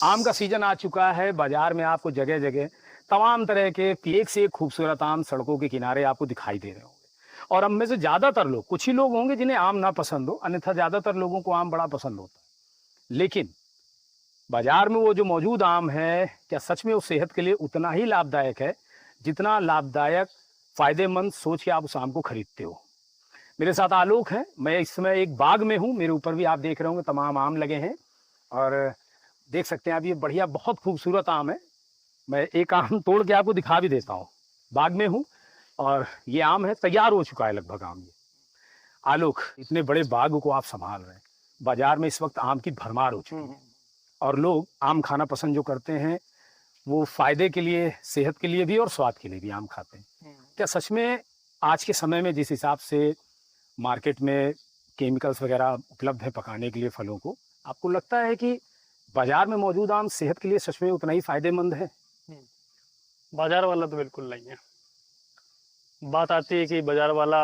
आम का सीजन आ चुका है। बाजार में आपको जगह जगह तमाम तरह के एक से एक खूबसूरत आम सड़कों के किनारे आपको दिखाई दे रहे होंगे। और हम में से ज्यादातर लोग, कुछ ही लोग होंगे जिन्हें आम ना पसंद हो, अन्यथा ज्यादातर लोगों को आम बड़ा पसंद होता है। लेकिन बाजार में वो जो मौजूद आम है, क्या सच में वो सेहत के लिए उतना ही लाभदायक है जितना लाभदायक, फायदेमंद सोच के आप उस आम को खरीदते हो? मेरे साथ आलोक है। मैं इस समय एक बाग में हूँ। मेरे ऊपर भी आप देख रहे होंगे तमाम आम लगे हैं। और देख सकते हैं आप, ये बढ़िया बहुत खूबसूरत आम है। मैं एक आम तोड़ के आपको दिखा भी देता हूँ। बाग में हूँ और ये आम है, तैयार हो चुका है लगभग आम। ये आलोक, इतने बड़े बाग को आप संभाल रहे हैं। बाजार में इस वक्त आम की भरमार हो चुकी है और लोग आम खाना पसंद जो करते हैं वो फायदे के लिए, सेहत के लिए भी और स्वाद के लिए भी आम खाते हैं। क्या सच में आज के समय में जिस हिसाब से मार्केट में केमिकल्स वगैरह उपलब्ध है पकाने के लिए फलों को, आपको लगता है कि बाजार में मौजूद आम सेहत के लिए सच में उतना ही फायदेमंद है? बाजार वाला तो बिल्कुल नहीं है। बात आती है कि बाजार वाला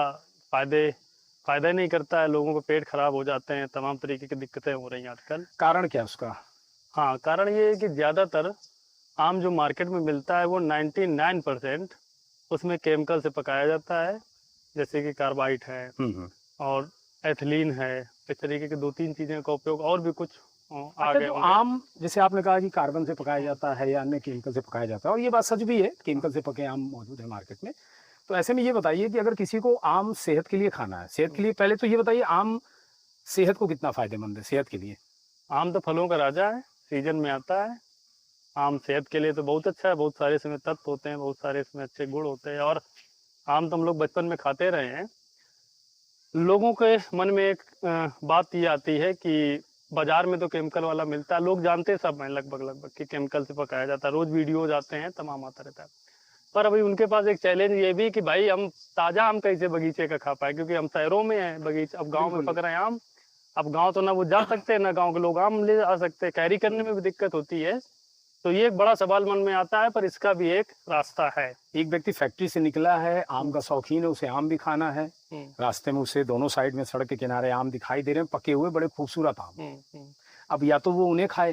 फायदा नहीं करता है, लोगों को पेट खराब हो जाते हैं, तमाम तरीके की दिक्कतें हो रही हैं आजकल। कारण क्या है उसका? हाँ, कारण ये है कि ज़्यादातर आम जो मार्केट में मिलता है वो 99% उसमें केमिकल से पकाया जाता है, जैसे कि कार्बाइड है और एथिलीन है। इस तरीके की 2-3 चीज़ें का उपयोग और भी कुछ अच्छा, जो आम जैसे आपने कहा कि कार्बन से पकाया जाता है या अन्य केमिकल से पकाया जाता है, और ये बात सच भी है, केमिकल से पके आम मौजूद है मार्केट में। तो ऐसे में ये बताइए कि अगर किसी को आम सेहत के लिए खाना है, सेहत के लिए, पहले तो ये बताइए आम सेहत को कितना फायदेमंद है सेहत के लिए? आम तो फलों का राजा है, सीजन में आता है। आम सेहत के लिए तो बहुत अच्छा है, बहुत सारे इसमें तत्व होते हैं, बहुत सारे इसमें अच्छे गुण होते हैं। और आम तो हम लोग बचपन में खाते रहे हैं। लोगों के मन में एक बात ये आती है कि बाजार में तो केमिकल वाला मिलता है, लोग जानते सब हैं लगभग कि केमिकल से पकाया जाता है, रोज वीडियोज आते हैं, तमाम आता रहता है। पर अभी उनके पास एक चैलेंज ये भी कि भाई हम ताजा आम कैसे बगीचे का खा पाए, क्योंकि हम शहरों में हैं, बगीचा अब गांव में पक रहे हैं आम। अब गांव तो ना वो जा सकते हैं, ना गांव के लोग आम ले आ सकते हैं, कैरी करने में भी दिक्कत होती है। तो ये एक बड़ा सवाल मन में आता है, पर इसका भी एक रास्ता है। एक व्यक्ति फैक्ट्री से निकला है, आम का शौकीन है, उसे आम भी खाना है। रास्ते में उसे दोनों साइड में सड़क के किनारे आम दिखाई दे रहे हैं, पके हुए बड़े खूबसूरत आम। अब या तो वो उन्हें खाए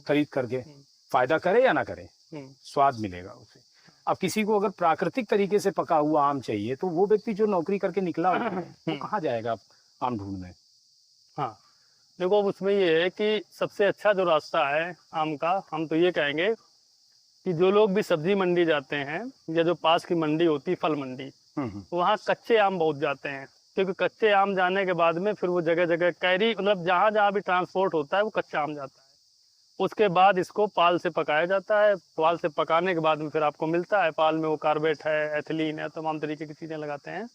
खरीद करके, फायदा करे या ना करे, स्वाद मिलेगा उसे। अब किसी को अगर प्राकृतिक तरीके से पका हुआ आम चाहिए, तो वो व्यक्ति जो नौकरी करके निकला वो कहाँ जाएगा आम ढूंढने? हाँ, देखो अब उसमें ये है कि सबसे अच्छा जो रास्ता है आम का, हम तो ये कहेंगे कि जो लोग भी सब्जी मंडी जाते हैं या जो पास की मंडी होती है, फल मंडी, वहाँ कच्चे आम बहुत जाते हैं। क्योंकि कच्चे आम जाने के बाद में फिर वो जगह जगह कैरी, मतलब जहाँ जहाँ भी ट्रांसपोर्ट होता है वो कच्चा आम जाता है। उसके बाद इसको पाल से पकाया जाता है। पाल से पकाने के बाद में फिर आपको मिलता है, पाल में वो कार्बेट है, एथिलीन है, तमाम तरीके की चीज़ें लगाते हैं।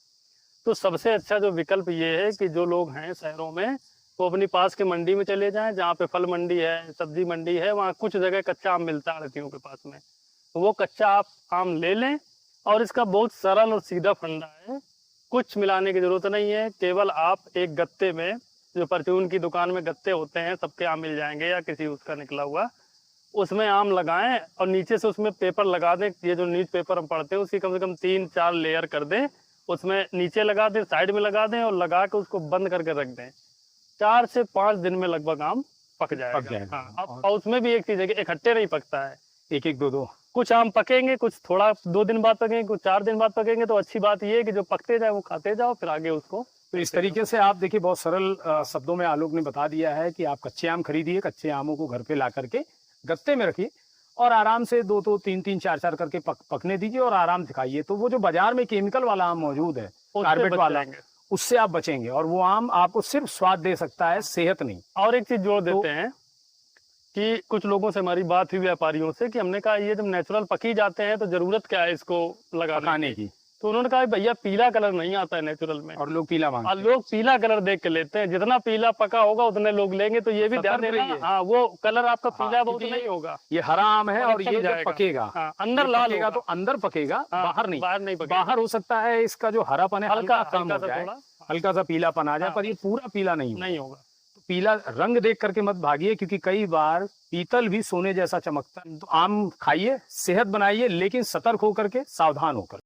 तो सबसे अच्छा जो विकल्प ये है कि जो लोग हैं शहरों में, वो अपनी पास के मंडी में चले जाएं, जहाँ पे फल मंडी है, सब्जी मंडी है, वहाँ कुछ जगह कच्चा आम मिलता है आड़तियों के पास में। तो वो कच्चा आप आम ले लें। और इसका बहुत सरल और सीधा फंडा है, कुछ मिलाने की जरूरत नहीं है। केवल आप एक गत्ते में, जो परचून की दुकान में गत्ते होते हैं, सबके आम मिल जाएंगे या किसी उसका निकला हुआ, उसमें आम लगाएं और नीचे से उसमें पेपर लगा दें। ये जो न्यूज़ पेपर हम पढ़ते हैं उसकी कम से कम 3-4 लेयर कर दें, उसमें नीचे लगा दें, साइड में लगा दें और लगा के उसको बंद करके रख दें। 4 से 5 दिन में लगभग आम पक जाएगा। हाँ, और उसमें भी एक चीज है कि इकट्ठे नहीं पकता है, एक एक दो। कुछ आम पकेंगे, कुछ थोड़ा 2 दिन बाद पकेंगे, कुछ 4 दिन बाद पकेंगे। तो अच्छी बात ये है कि जो पकते जाए वो खाते जाओ, फिर आगे उसको। तो इस तरीके से आप देखिए, बहुत सरल शब्दों में आलोक ने बता दिया है कि आप कच्चे आम खरीदिए, कच्चे आमों को घर पे ला करके गत्ते में रखिए और आराम से 2-2, 3-3, 4-4 करके पकने दीजिए और आराम से खाइए। तो वो जो बाजार में केमिकल वाला आम मौजूद है, कार्बेट वाला, उससे आप बचेंगे और वो आम आपको सिर्फ स्वाद दे सकता है, सेहत नहीं। और एक चीज जोड़ देते हैं कि कुछ लोगों से हमारी बात हुई व्यापारियों से कि हमने कहा ये जब नेचुरल पकी जाते हैं तो जरूरत क्या है इसको लगाने की। तो उन्होंने कहा भैया पीला कलर नहीं आता है नेचुरल में, और लोग पीला मांगते हैं। और लोग पीला कलर देख के लेते हैं, जितना पीला पका होगा उतने लोग लेंगे। तो ये भी ध्यान देना, हाँ, वो कलर आपका पीला बहुत नहीं होगा। ये हरा आम है और ये जब पकेगा, अंदर लाल होगा, तो अंदर पकेगा, बाहर नहीं पकेगा। बाहर हो सकता है इसका जो हरापन है हल्का सा पीलापन आ जाए, पर ये पूरा पीला नहीं होगा। तो पीला रंग देख करके मत भागिए, क्योंकि कई बार पीतल भी सोने जैसा चमकता है। तो आम खाइए, सेहत बनाइए, लेकिन सतर्क होकर के, सावधान होकर।